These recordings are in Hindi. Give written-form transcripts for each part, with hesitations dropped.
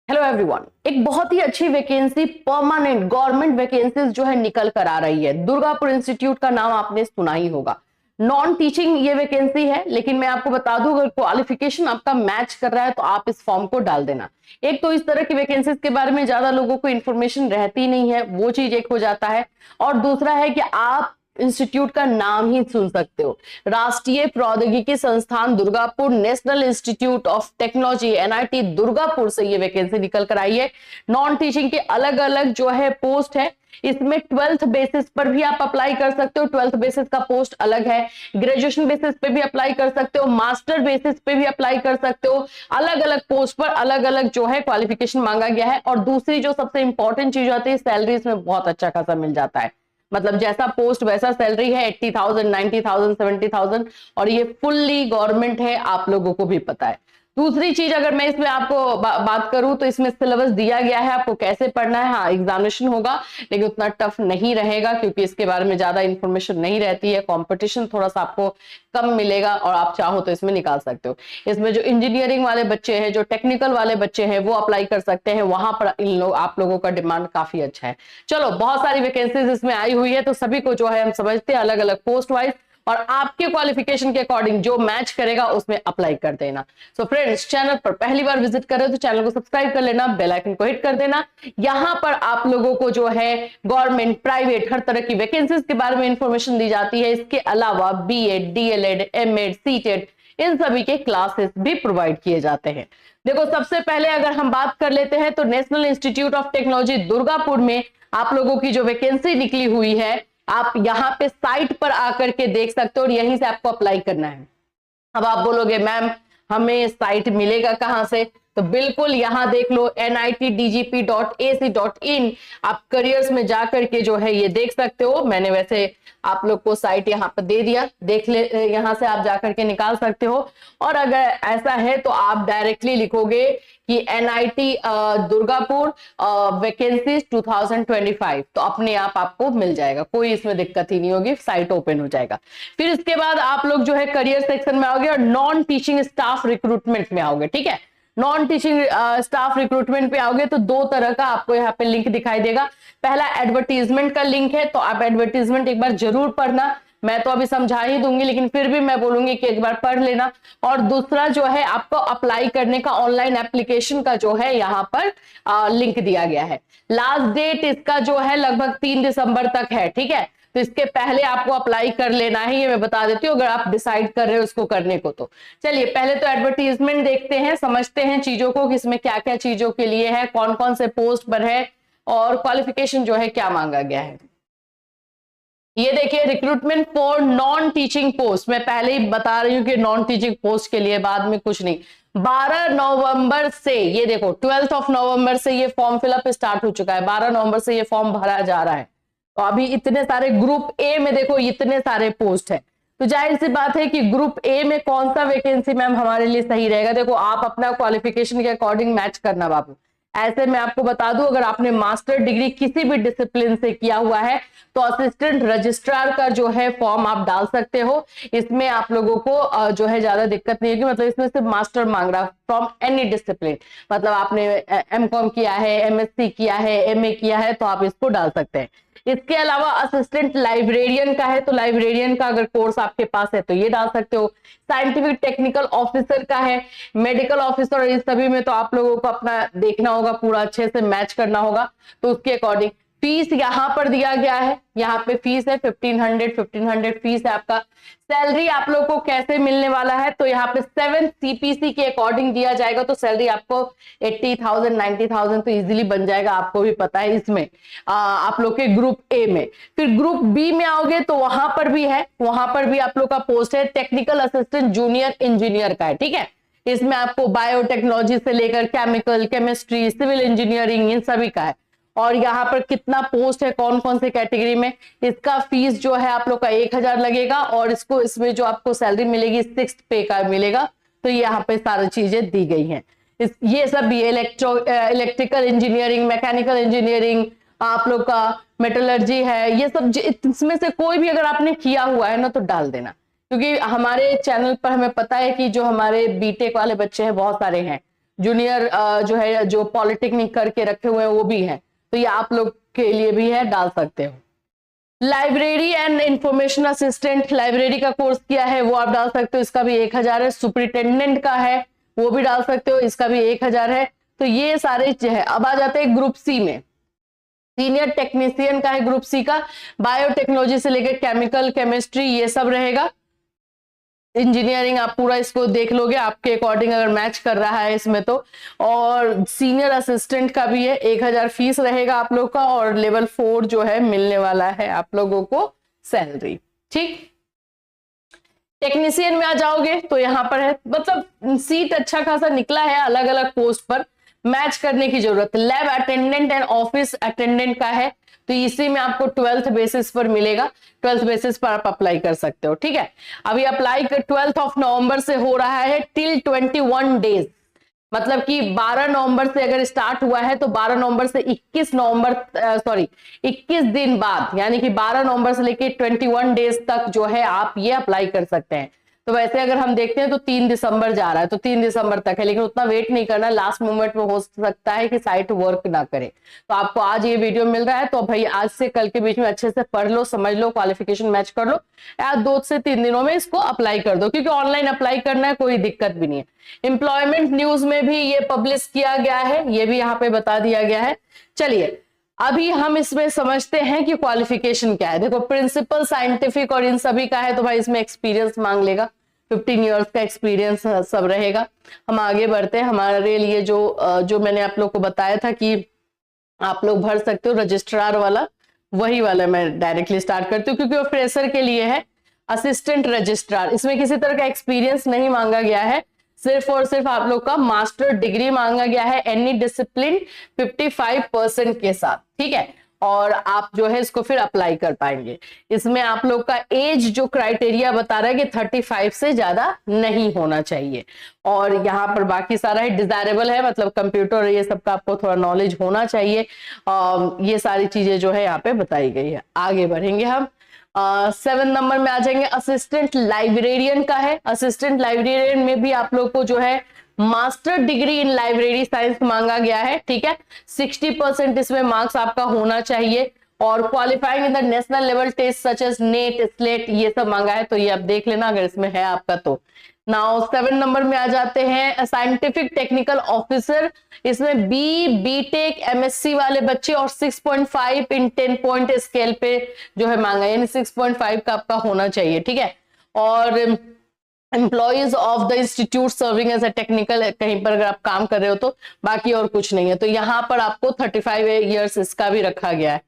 हेलो एवरीवन, एक बहुत ही अच्छी वैकेंसी परमानेंट गवर्नमेंट वैकेंसीज जो है निकल कर आ रही है। दुर्गापुर इंस्टीट्यूट का नाम आपने सुना ही होगा। नॉन टीचिंग ये वैकेंसी है, लेकिन मैं आपको बता दूं अगर क्वालिफिकेशन आपका मैच कर रहा है तो आप इस फॉर्म को डाल देना। एक तो इस तरह की वैकेंसीज के बारे में ज्यादा लोगों को इन्फॉर्मेशन रहती नहीं है, वो चीज एक हो जाता है। और दूसरा है कि आप इंस्टीट्यूट का नाम ही सुन सकते हो, राष्ट्रीय प्रौद्योगिकी संस्थान Durgapur, national institute of technology NIT Durgapur से ये वैकेंसी निकल कर आई है। नॉन टीचिंग के अलग अलग जो है पोस्ट है, इसमें 12th बेसिस पर भी आप अप्लाई कर सकते हो। 12th बेसिस का पोस्ट अलग है, ग्रेजुएशन बेसिस पे भी अप्लाई कर सकते हो, मास्टर बेसिस पे भी अप्लाई कर सकते हो। अलग अलग पोस्ट पर अलग अलग जो है क्वालिफिकेशन मांगा गया है। और दूसरी जो सबसे इंपॉर्टेंट चीज होती है, सैलरी इसमें बहुत अच्छा खासा मिल जाता है। मतलब जैसा पोस्ट वैसा सैलरी है, 80,000, 90,000, 70,000, और ये फुल्ली गवर्नमेंट है, आप लोगों को भी पता है। दूसरी चीज अगर मैं इसमें आपको बात करूं तो इसमें सिलेबस दिया गया है आपको कैसे पढ़ना है। हाँ, एग्जामिनेशन होगा लेकिन उतना टफ नहीं रहेगा, क्योंकि इसके बारे में ज्यादा इंफॉर्मेशन नहीं रहती है। कंपटीशन थोड़ा सा आपको कम मिलेगा और आप चाहो तो इसमें निकाल सकते हो। इसमें जो इंजीनियरिंग वाले बच्चे हैं, जो टेक्निकल वाले बच्चे हैं, वो अप्लाई कर सकते हैं। वहां पर आप लोगों का डिमांड काफी अच्छा है। चलो, बहुत सारी वैकेंसीज इसमें आई हुई है, तो सभी को जो है हम समझते हैं अलग अलग पोस्ट वाइज, और आपके क्वालिफिकेशन के अकॉर्डिंग जो मैच करेगा उसमें अप्लाई कर देना। सो फ्रेंड्स, चैनल पर पहली बार विजिट कर रहे हो तो चैनल को सब्सक्राइब कर लेना, बेल आइकन को हिट कर देना। यहां पर आप लोगों को जो है गवर्नमेंट, प्राइवेट, हर तरह की वैकेंसीज के बारे में इंफॉर्मेशन दी जाती है। इसके अलावा बीएड, डीएलएड, एमएड, सीटेड, इन सभी के क्लासेस भी प्रोवाइड किए जाते हैं। देखो, सबसे पहले अगर हम बात कर लेते हैं तो national institute of technology Durgapur में आप लोगों की जो वैकेंसी निकली हुई है, आप यहाँ पे साइट पर आकर के देख सकते हो और यहीं से आपको अप्लाई करना है। अब आप बोलोगे मैम हमें साइट मिलेगा कहां से, तो बिल्कुल यहाँ देख लो, nitdgp.ac.in। आप करियर्स में जाकर के जो है ये देख सकते हो। मैंने वैसे आप लोग को साइट यहाँ पर दे दिया, देख ले, यहाँ से आप जाकर के निकाल सकते हो। और अगर ऐसा है तो आप डायरेक्टली लिखोगे कि एनआईटी दुर्गापुर वैकेंसीज 2025, तो अपने आप आपको मिल जाएगा, कोई इसमें दिक्कत ही नहीं होगी, साइट ओपन हो जाएगा। फिर इसके बाद आप लोग जो है करियर सेक्शन में आओगे और नॉन टीचिंग स्टाफ रिक्रूटमेंट में आओगे। ठीक है, नॉन टीचिंग स्टाफ रिक्रूटमेंट पे आओगे तो दो तरह का आपको यहाँ पे लिंक दिखाई देगा। पहला एडवर्टीजमेंट का लिंक है, तो आप एडवर्टीजमेंट एक बार जरूर पढ़ना। मैं तो अभी समझा ही दूंगी, लेकिन फिर भी मैं बोलूंगी कि एक बार पढ़ लेना। और दूसरा जो है आपको अप्लाई करने का ऑनलाइन एप्लीकेशन का जो है यहाँ पर लिंक दिया गया है। लास्ट डेट इसका जो है लगभग 3 दिसंबर तक है। ठीक है, तो इसके पहले आपको अप्लाई कर लेना है, ये मैं बता देती हूँ, अगर आप डिसाइड कर रहे हो इसको करने को तो। चलिए, पहले तो एडवर्टीजमेंट देखते हैं, समझते हैं चीजों को कि इसमें क्या क्या चीजों के लिए है, कौन कौन से पोस्ट पर है और क्वालिफिकेशन जो है क्या मांगा गया है। ये देखिए, recruitment for non teaching post, मैं पहले ही बता रही हूँ कि नॉन टीचिंग पोस्ट के लिए, बाद में कुछ नहीं। 12 नवंबर से, ये देखो 12 नवंबर से ये फॉर्म फिलअप स्टार्ट हो चुका है। 12 नवंबर से ये फॉर्म भरा जा रहा है। तो अभी इतने सारे, ग्रुप ए में देखो इतने सारे पोस्ट है, तो जाहिर सी बात है कि ग्रुप ए में कौन सा वैकेंसी मैम हमारे लिए सही रहेगा। देखो, आप अपना क्वालिफिकेशन के अकॉर्डिंग मैच करना बाबू। ऐसे मैं आपको बता दूं, अगर आपने मास्टर डिग्री किसी भी डिसिप्लिन से किया हुआ है तो असिस्टेंट रजिस्ट्रार का जो है फॉर्म आप डाल सकते हो। इसमें आप लोगों को जो है ज्यादा दिक्कत नहीं होगी। मतलब इसमें सिर्फ मास्टर मांग रहा, फ्रॉम एनी डिसिप्लिन, मतलब आपने एमकॉम किया है, एमएससी किया है, एमए किया है, तो आप इसको डाल सकते हैं। इसके अलावा असिस्टेंट लाइब्रेरियन का है, तो लाइब्रेरियन का अगर कोर्स आपके पास है तो ये डाल सकते हो। साइंटिफिक टेक्निकल ऑफिसर का है, मेडिकल ऑफिसर, इस सभी में तो आप लोगों को अपना देखना होगा, पूरा अच्छे से मैच करना होगा, तो उसके अकॉर्डिंग फीस यहाँ पर दिया गया है। यहाँ पे फीस है 1500 फीस है आपका। सैलरी आप लोग को कैसे मिलने वाला है, तो यहाँ पे 7 सीपीसी के अकॉर्डिंग दिया जाएगा, तो सैलरी आपको 80,000, 90,000 तो इजीली बन जाएगा, आपको भी पता है इसमें आप लोग के ग्रुप ए में। फिर ग्रुप बी में आओगे तो वहां पर भी है, वहां पर भी आप लोग का पोस्ट है टेक्निकल असिस्टेंट जूनियर इंजीनियर का है। ठीक है, इसमें आपको बायोटेक्नोलॉजी से लेकर केमिकल, केमिस्ट्री, सिविल इंजीनियरिंग, इन सभी का है। और यहाँ पर कितना पोस्ट है, कौन कौन से कैटेगरी में, इसका फीस जो है आप लोग का 1000 लगेगा, और इसमें जो आपको सैलरी मिलेगी 6th पे का मिलेगा। तो यहाँ पे सारी चीजें दी गई हैं। ये सब भी इलेक्ट्रिकल इंजीनियरिंग, मैकेनिकल इंजीनियरिंग, आप लोग का मेटलर्जी है, ये सब इसमें से कोई भी अगर आपने किया हुआ है ना तो डाल देना, क्योंकि हमारे चैनल पर हमें पता है कि जो हमारे बीटेक वाले बच्चे हैं बहुत सारे हैं, जूनियर जो है जो पॉलिटेक्निक करके रखे हुए हैं वो भी है, तो ये आप लोग के लिए भी है, डाल सकते हो। Library and information assistant, library का कोर्स किया है वो आप डाल सकते हो, इसका भी 1000 है। सुपरिटेंडेंट का है वो भी डाल सकते हो, इसका भी 1000 है। तो ये सारे है। अब आ जाते हैं ग्रुप सी में, सीनियर टेक्नीशियन का है ग्रुप सी का, बायोटेक्नोलॉजी से लेकर केमिकल, केमिस्ट्री ये सब रहेगा। इंजीनियरिंग आप पूरा इसको देख लोगे आपके अकॉर्डिंग अगर मैच कर रहा है इसमें तो। और सीनियर असिस्टेंट का भी है, 1000 फीस रहेगा आप लोग का, और लेवल 4 जो है मिलने वाला है आप लोगों को सैलरी। ठीक, टेक्नीशियन में आ जाओगे तो यहाँ पर है, मतलब सीट अच्छा खासा निकला है अलग अलग पोस्ट पर, मैच करने की जरूरत। Lab attendant and office attendant का है, तो इसी में आपको 12th बेसिस पर मिलेगा, 12th बेसिस पर आप अप्लाई कर सकते हो। ठीक है, अभी अप्लाई 12 ऑफ नवंबर से हो रहा है टिल 21 डेज, मतलब कि 12 नवंबर से अगर स्टार्ट हुआ है तो 12 नवंबर से 21 नवंबर 21 दिन बाद, यानी कि 12 नवंबर से लेके 21 डेज तक जो है आप ये अप्लाई कर सकते हैं। तो वैसे अगर हम देखते हैं तो 3 दिसंबर जा रहा है, तो 3 दिसंबर तक है, लेकिन उतना वेट नहीं करना, लास्ट मोमेंट में हो सकता है कि साइट वर्क ना करे। तो आपको आज ये वीडियो मिल रहा है तो भाई आज से कल के बीच में अच्छे से पढ़ लो, समझ लो, क्वालिफिकेशन मैच कर लो, या 2 से 3 दिनों में इसको अप्लाई कर दो, क्योंकि ऑनलाइन अप्लाई करना है, कोई दिक्कत भी नहीं है। एम्प्लॉयमेंट न्यूज में भी ये पब्लिश किया गया है, ये भी यहाँ पे बता दिया गया है। चलिए अभी हम इसमें समझते हैं कि क्वालिफिकेशन क्या है। देखो प्रिंसिपल साइंटिफिक और इन सभी का है तो भाई इसमें एक्सपीरियंस मांग लेगा, 15 इयर्स का एक्सपीरियंस सब रहेगा। हम आगे बढ़ते हैं, हमारे लिए जो मैंने आप लोग को बताया था कि आप लोग भर सकते हो रजिस्ट्रार वाला, वही वाला मैं डायरेक्टली स्टार्ट करती हूँ, क्योंकि वो फ्रेशर के लिए है। असिस्टेंट रजिस्ट्रार, इसमें किसी तरह का एक्सपीरियंस नहीं मांगा गया है, सिर्फ और सिर्फ आप लोग का मास्टर डिग्री मांगा गया है, एनी डिसिप्लिन 55% के साथ। ठीक है, और आप जो है इसको फिर अप्लाई कर पाएंगे। इसमें आप लोग का एज जो क्राइटेरिया बता रहा है कि 35 से ज्यादा नहीं होना चाहिए, और यहाँ पर बाकी सारा है डिजायरेबल है, मतलब कंप्यूटर ये सब का आपको थोड़ा नॉलेज होना चाहिए। ये सारी चीजें जो है यहाँ पे बताई गई है। आगे बढ़ेंगे हम 7 नंबर में आ जाएंगे, असिस्टेंट लाइब्रेरियन का है। असिस्टेंट लाइब्रेरियन में भी आप लोग को जो है master degree in library science मांगा गया है। ठीक है, 60% इसमें मार्क्स आपका होना चाहिए, और qualifying in the national level test such as NET, SLET ये सब मांगा है, तो ये आप देख लेना अगर इसमें है आपका तो। नाउ 7 नंबर में आ जाते हैं साइंटिफिक टेक्निकल ऑफिसर, इसमें बीटेक, एमएससी वाले बच्चे, और 6.5 इन 10 पॉइंट स्केल पे जो है मांगा, यानी 6.5 का आपका होना चाहिए। ठीक है, और employees of the institute serving as a technical, कहीं पर अगर आप काम कर रहे हो तो, बाकी और कुछ नहीं है। तो यहाँ पर आपको 35 ईयर्स इसका भी रखा गया है।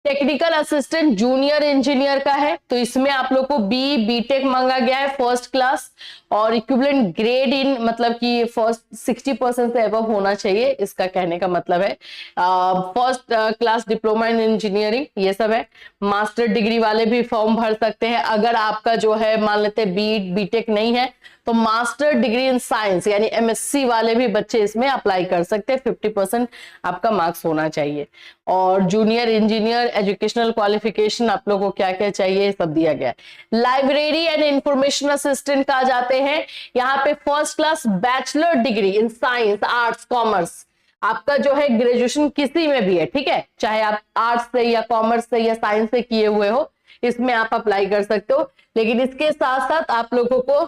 टेक्निकल असिस्टेंट जूनियर इंजीनियर का है, तो इसमें आप लोग को बीटेक मांगा गया है फर्स्ट क्लास, और इक्विवेलेंट ग्रेड इन, मतलब कि फर्स्ट 60% से अबव होना चाहिए, इसका कहने का मतलब है। First class diploma in engineering ये सब है। मास्टर डिग्री वाले भी फॉर्म भर सकते हैं, अगर आपका जो है मान लेते हैं बीटेक नहीं है तो मास्टर डिग्री इन साइंस यानी एमएससी वाले भी बच्चे इसमें अप्लाई कर सकते हैं, 50% आपका मार्क्स होना चाहिए। और जूनियर इंजीनियर एजुकेशनल क्वालिफिकेशन आप लोगों को क्या क्या चाहिए सब दिया गया है। लाइब्रेरी एंड इंफॉर्मेशन असिस्टेंट का जाते हैं, यहाँ पे first class bachelor degree in science, arts, commerce, आपका जो है ग्रेजुएशन किसी में भी है, ठीक है, चाहे आप आर्ट्स से या कॉमर्स से या साइंस से किए हुए हो, इसमें आप अप्लाई कर सकते हो। लेकिन इसके साथ साथ आप लोगों को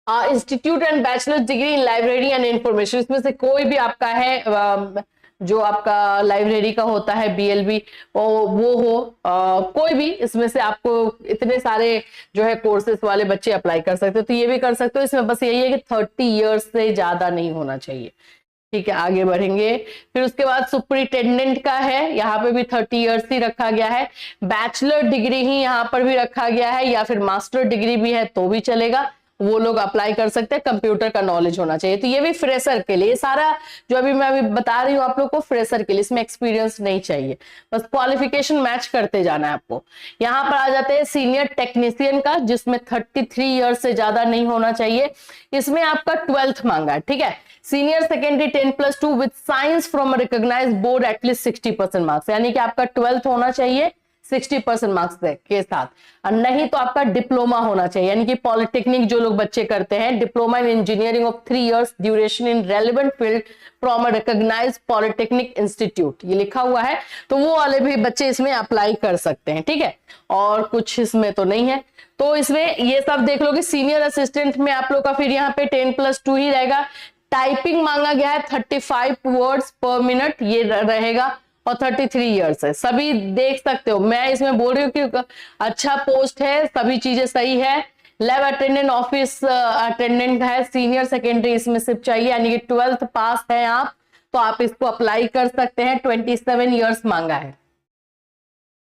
institute and bachelor degree in library and information, इसमें से कोई भी आपका है जो आपका लाइब्रेरी का होता है बीएलबी वो हो, कोई भी इसमें से आपको, इतने सारे जो है कोर्सेस वाले बच्चे अप्लाई कर सकते हो, तो ये भी कर सकते हो। इसमें बस यही है कि 30 इयर्स से ज्यादा नहीं होना चाहिए। ठीक है, आगे बढ़ेंगे। फिर उसके बाद सुपरिटेंडेंट का है, यहाँ पे भी 30 इयर्स ही रखा गया है। बैचलर डिग्री ही यहाँ पर भी रखा गया है, या फिर मास्टर डिग्री भी है तो भी चलेगा, वो लोग अप्लाई कर सकते हैं, कंप्यूटर का नॉलेज होना चाहिए। तो ये भी फ्रेशर के लिए, सारा जो अभी मैं बता रही हूँ आप लोग को फ्रेशर के लिए, इसमें एक्सपीरियंस नहीं चाहिए, बस क्वालिफिकेशन मैच करते जाना है आपको। यहाँ पर आ जाते हैं सीनियर टेक्नीशियन का, जिसमें 33 ईयर्स से ज्यादा नहीं होना चाहिए। इसमें आपका 12th मांगा है, ठीक है, senior secondary 10+2 with science from recognised board at least 60% marks, यानी कि आपका 12th होना चाहिए, 60% मार्क्स के साथ, और नहीं तो आपका डिप्लोमा होना चाहिए, यानी कि पॉलिटेक्निक जो लोग बच्चे करते हैं, diploma in engineering of 3 years duration in relevant field from a recognised polytechnic institute, ये लिखा हुआ है, तो वो वाले भी बच्चे इसमें अप्लाई कर सकते हैं, ठीक है। और कुछ इसमें तो नहीं है, तो इसमें ये सब देख लोगे। सीनियर असिस्टेंट में आप लोग का फिर यहाँ पे 10+2 ही रहेगा। टाइपिंग मांगा गया है 35 वर्ड्स पर मिनट, ये रहेगा, और 33 इयर्स है। सभी देख सकते हो, मैं इसमें बोल रही हूँ कि अच्छा पोस्ट है, सभी चीजें सही है। लैब अटेंडेंट, ऑफिस अटेंडेंट है, सीनियर सेकेंडरी इसमें सिर्फ चाहिए, यानी कि 12th पास है आप, तो आप इसको अप्लाई कर सकते हैं। 27 इयर्स मांगा है।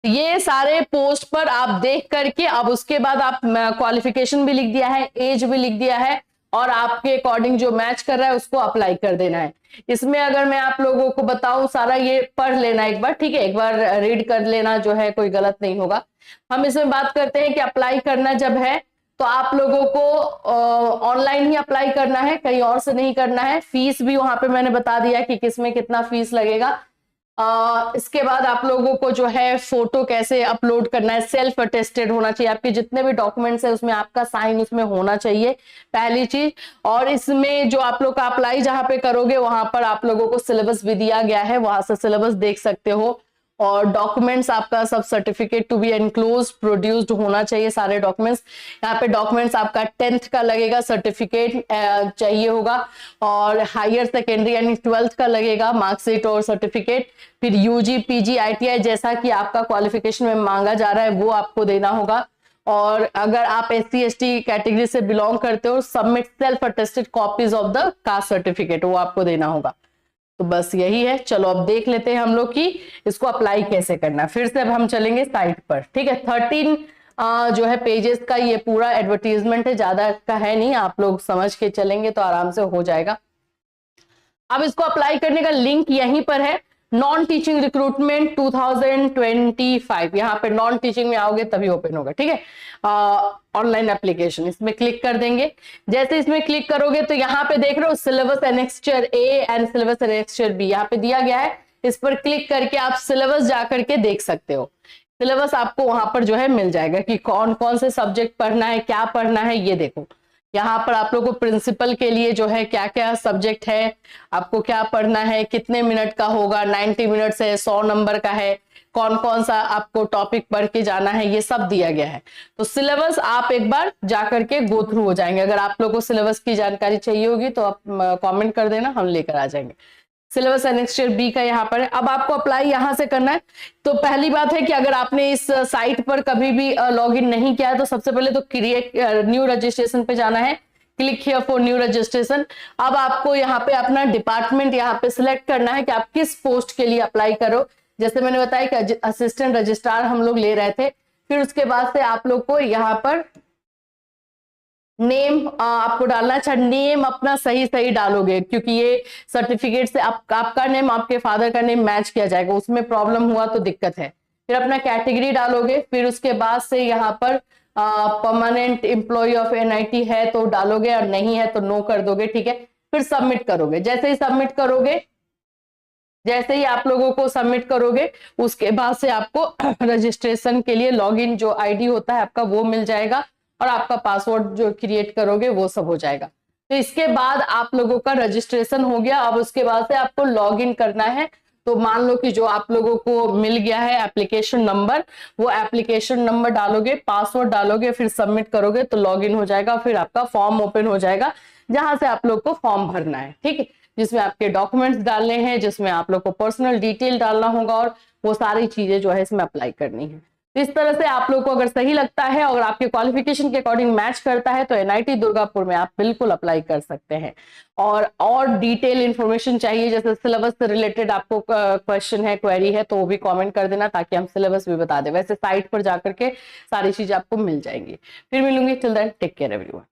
ये सारे पोस्ट पर आप देख करके अब उसके बाद आप क्वालिफिकेशन भी लिख दिया है, एज भी लिख दिया है, और आपके अकॉर्डिंग जो मैच कर रहा है उसको अप्लाई कर देना है। इसमें अगर मैं आप लोगों को बताऊं, सारा ये पढ़ लेना एक बार, ठीक है, एक बार रीड कर लेना, जो है कोई गलत नहीं होगा। हम इसमें बात करते हैं कि अप्लाई करना जब है तो आप लोगों को ऑनलाइन ही अप्लाई करना है, कहीं और से नहीं करना है। फीस भी वहां पे मैंने बता दिया कि किसमें कितना फीस लगेगा। इसके बाद आप लोगों को जो है फोटो कैसे अपलोड करना है, सेल्फ अटेस्टेड होना चाहिए, आपके जितने भी डॉक्यूमेंट्स है उसमें आपका साइन उसमें होना चाहिए, पहली चीज। और इसमें जो आप लोग का अप्लाई जहां पे करोगे वहां पर आप लोगों को सिलेबस भी दिया गया है, वहां से सिलेबस देख सकते हो। और डॉक्यूमेंट्स आपका सब certificate to be enclosed produced होना चाहिए, सारे डॉक्यूमेंट्स। यहाँ पे डॉक्यूमेंट्स आपका 10th का लगेगा, सर्टिफिकेट चाहिए होगा, और हायर सेकेंडरी यानी 12th का लगेगा, मार्कशीट और सर्टिफिकेट। फिर यूजी, पीजी, आईटीआई जैसा कि आपका क्वालिफिकेशन में मांगा जा रहा है वो आपको देना होगा। और अगर आप SC/ST कैटेगरी से बिलोंग करते हो, submit self attested copies of the caste certificate, वो आपको देना होगा। तो बस यही है। चलो अब देख लेते हैं हम लोग कि इसको अप्लाई कैसे करना है। फिर से अब हम चलेंगे साइट पर, ठीक है। 13 जो है पेजेस का ये पूरा एडवर्टीजमेंट है, ज्यादा का है नहीं, आप लोग समझ के चलेंगे तो आराम से हो जाएगा। अब इसको अप्लाई करने का लिंक यहीं पर है, नॉन टीचिंग रिक्रूटमेंट 2025, यहाँ पे नॉन टीचिंग में आओगे तभी ओपन होगा, ठीक है। ऑनलाइन एप्लीकेशन, इसमें क्लिक कर देंगे। जैसे इसमें क्लिक करोगे तो यहाँ पे देख रहे हो syllabus annexure A and syllabus annexure B, यहाँ पे दिया गया है। इस पर क्लिक करके आप सिलेबस जाकर के देख सकते हो। सिलेबस आपको वहां पर जो है मिल जाएगा कि कौन कौन से सब्जेक्ट पढ़ना है, क्या पढ़ना है, ये देखो। यहाँ पर आप लोगों को प्रिंसिपल के लिए जो है क्या क्या सब्जेक्ट है, आपको क्या पढ़ना है, कितने मिनट का होगा, 90 मिनट से 100 नंबर का है, कौन कौन सा आपको टॉपिक पढ़ के जाना है, ये सब दिया गया है। तो सिलेबस आप एक बार जाकर के गो थ्रू हो जाएंगे। अगर आप लोगों को सिलेबस की जानकारी चाहिए होगी तो आप कमेंट कर देना, हम लेकर आ जाएंगे। सिलेबस एनेक्स्चर बी का यहाँ पर है। अब आपको अप्लाई यहाँ से करना है। तो पहली बात है कि अगर आपने इस साइट पर कभी भी लॉगिन नहीं किया है तो सबसे पहले तो क्रिएट न्यू रजिस्ट्रेशन पे जाना है, click here for new registration. अब आपको यहाँ पे अपना डिपार्टमेंट यहाँ पे सिलेक्ट करना है कि आप किस पोस्ट के लिए अप्लाई करो। जैसे मैंने बताया कि असिस्टेंट रजिस्ट्रार हम लोग ले रहे थे। फिर उसके बाद से आप लोग को यहाँ पर नेम आपको डालना। अच्छा, नेम अपना सही सही डालोगे क्योंकि ये सर्टिफिकेट से आपका नेम आपके फादर का नेम मैच किया जाएगा, उसमें प्रॉब्लम हुआ तो दिक्कत है। फिर अपना कैटेगरी डालोगे। फिर उसके बाद से यहाँ पर परमानेंट एम्प्लॉय ऑफ NIT है तो डालोगे, और नहीं है तो नो कर दोगे, ठीक है। फिर सबमिट करोगे। जैसे ही सबमिट करोगे, जैसे ही आप लोगों को सबमिट करोगे उसके बाद से आपको रजिस्ट्रेशन के लिए लॉगिन जो ID होता है आपका वो मिल जाएगा, और आपका पासवर्ड जो क्रिएट करोगे वो सब हो जाएगा। तो इसके बाद आप लोगों का रजिस्ट्रेशन हो गया। अब उसके बाद से आपको लॉगिन करना है। तो मान लो कि जो आप लोगों को मिल गया है एप्लीकेशन नंबर, वो एप्लीकेशन नंबर डालोगे, पासवर्ड डालोगे, फिर सबमिट करोगे तो लॉगिन हो जाएगा। फिर आपका फॉर्म ओपन हो जाएगा जहां से आप लोग को फॉर्म भरना है, ठीक है, जिसमें आपके डॉक्यूमेंट्स डालने हैं, जिसमें आप लोग को पर्सनल डिटेल डालना होगा, और वो सारी चीजें जो है इसमें अप्लाई करनी है। तो इस तरह से आप लोग को अगर सही लगता है और आपके क्वालिफिकेशन के अकॉर्डिंग मैच करता है तो NIT दुर्गापुर में आप बिल्कुल अप्लाई कर सकते हैं। और डिटेल इंफॉर्मेशन चाहिए, जैसे सिलेबस से रिलेटेड आपको क्वेश्चन है, क्वेरी है, तो वो भी कमेंट कर देना ताकि हम सिलेबस भी बता दें। वैसे साइट पर जाकर के सारी चीजें आपको मिल जाएंगी। फिर मिलूंगी, till then take care everyone.